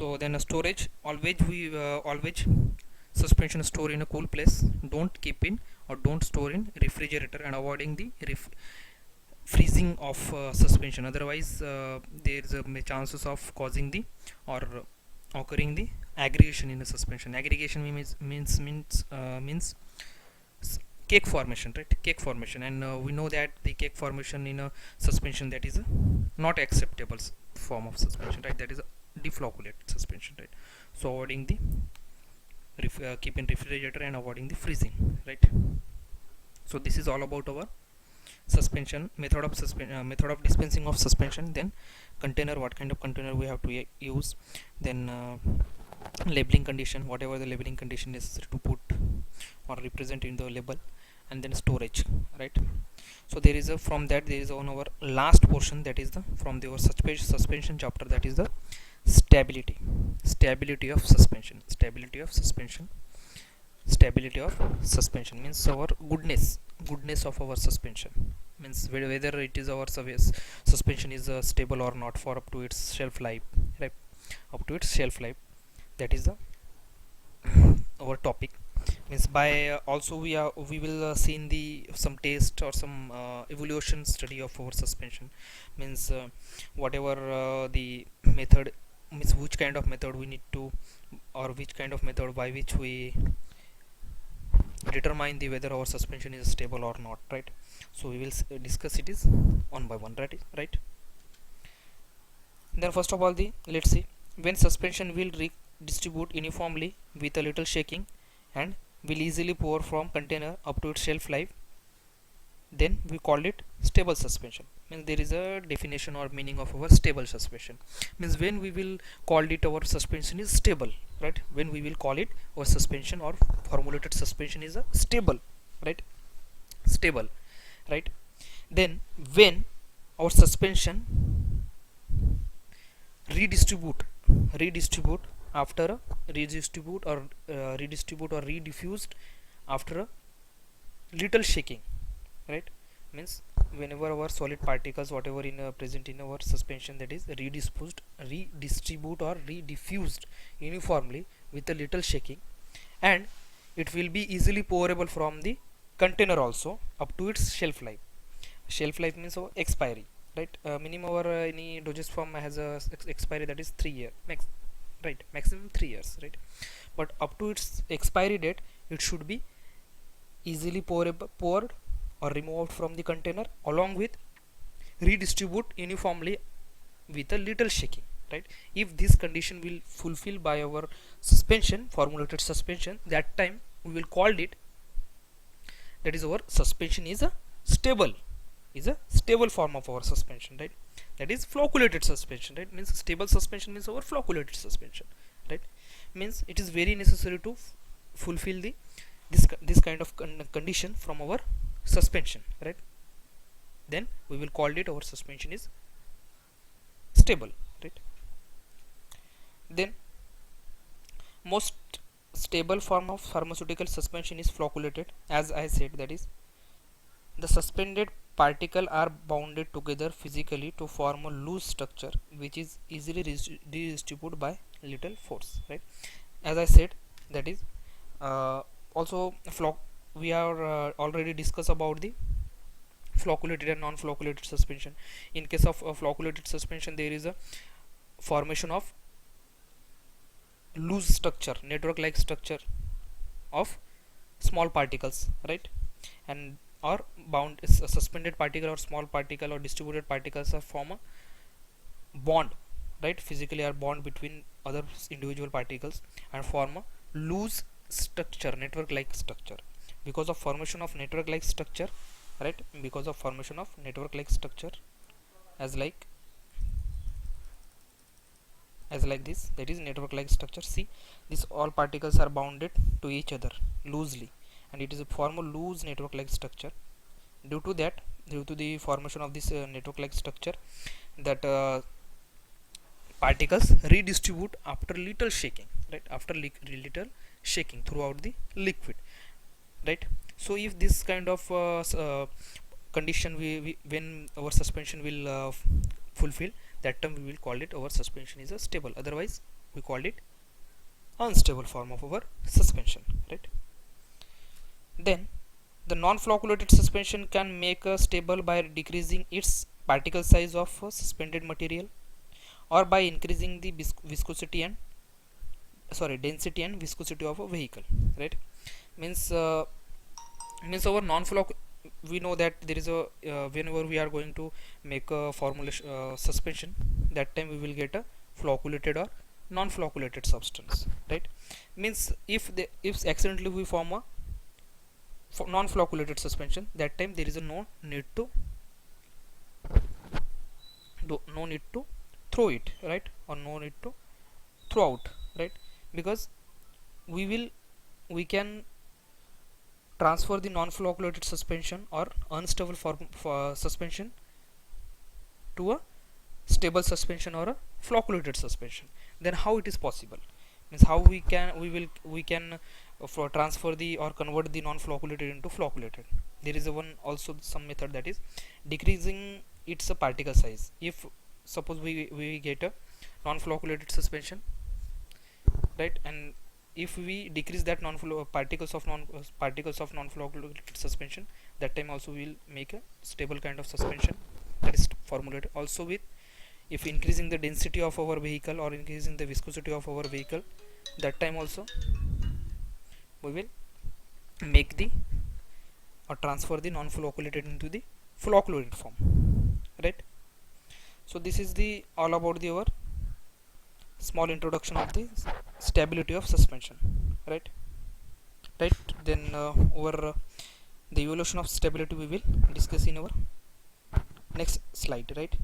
So then storage, always suspension store in a cool place. Don't keep in or don't store in refrigerator, and avoiding the freezing of suspension. Otherwise there is a chances of causing the or occurring the aggregation in the suspension. Aggregation means cake formation, right? Cake formation, and we know that the cake formation in a suspension, that is a not acceptable form of suspension, right? That is a defloculated suspension, right? So avoiding the keep in refrigerator and avoiding the freezing, right? So this is all about our suspension method of dispensing of suspension. Then container, what kind of container we have to use. Then labeling condition, whatever the labeling condition necessary to put or represent in the label. And then storage, right? So there is a, from that there is on our last portion, that is the from the our suspension chapter, that is the stability of suspension. Stability of suspension means our goodness of our suspension, means whether it is our suspension is stable or not for up to its shelf life, right? Up to its shelf life, that is the our topic. Means by also we will see in the some test or some evolution study of our suspension. Means whatever the method, means which kind of method we need to, or which kind of method by which we determine the whether our suspension is stable or not, right? So we will discuss it is one by one, right? Then first of all, the let's see, when suspension will redistribute uniformly with a little shaking and will easily pour from container up to its shelf life, then we call it stable suspension. Means there is a definition or meaning of our stable suspension. Means when we will call it our suspension is stable, right? When we will call it our suspension or formulated suspension is a stable, right? Stable, right? Then when our suspension redistribute after a redistribute or rediffused after a little shaking, right? Means whenever our solid particles whatever in present in our suspension, that is redistribute or rediffused uniformly with a little shaking, and it will be easily pourable from the container also up to its shelf life. Shelf life means our expiry, right? Minimum or any dosage form has a expiry, that is 3 year max, right? Maximum 3 years, right? But up to its expiry date, it should be easily poured or removed from the container along with redistribute uniformly with a little shaking, right? If this condition will fulfill by our suspension, formulated suspension, that time we will call it, that is our suspension is a stable form of our suspension, right? That is flocculated suspension, right? Means stable suspension means our flocculated suspension, right? Means it is very necessary to fulfill the this kind of condition from our suspension, right? Then we will call it our suspension is stable, right? Then most stable form of pharmaceutical suspension is flocculated, as I said, that is the suspended particles are bounded together physically to form a loose structure which is easily redistributed by little force, right? As I said, that is also we are already discussed about the flocculated and non-flocculated suspension. In case of flocculated suspension, there is a formation of loose structure, network like structure of small particles, right? And or bound is a suspended particle or small particle or distributed particles are form a bond, right? Physically are bond between other individual particles and form a loose structure, network like structure. Because of formation of network like structure, right? Because of formation of network like structure as like this, that is network like structure. See, these all particles are bounded to each other loosely, and it is a form a loose network like structure. Due to the formation of this network like structure, that particles redistribute after little shaking, right? After little shaking throughout the liquid, right? So if this kind of condition we when our suspension will fulfill, that time we will call it our suspension is a stable, otherwise we called it unstable form of our suspension, right? Then the non-flocculated suspension can make a stable by decreasing its particle size of a suspended material, or by increasing the viscosity and density and viscosity of a vehicle, right? Means uh, means our non-floc, we know that there is a whenever we are going to make a formulation suspension, that time we will get a flocculated or non-flocculated substance, right? Means if accidentally we form a non-flocculated suspension, that time there is a no need to throw it, right? Or no need to throw out, right? Because we can transfer the non-flocculated suspension or unstable form for suspension to a stable suspension or a flocculated suspension. Then how it is possible? Means how we can for transfer the or convert the non-flocculated into flocculated. There is a one also some method, that is decreasing its particle size. If suppose we get a non-flocculated suspension, right, and if we decrease that particles of non-flocculated suspension, that time also we will make a stable kind of suspension, that is formulated. Also with, if increasing the density of our vehicle or increasing the viscosity of our vehicle, that time also we will make the or transfer the non-flocculated into the flocculated form, right? So this is the all about the our small introduction of the stability of suspension, right? Then over the evolution of stability we will discuss in our next slide, right?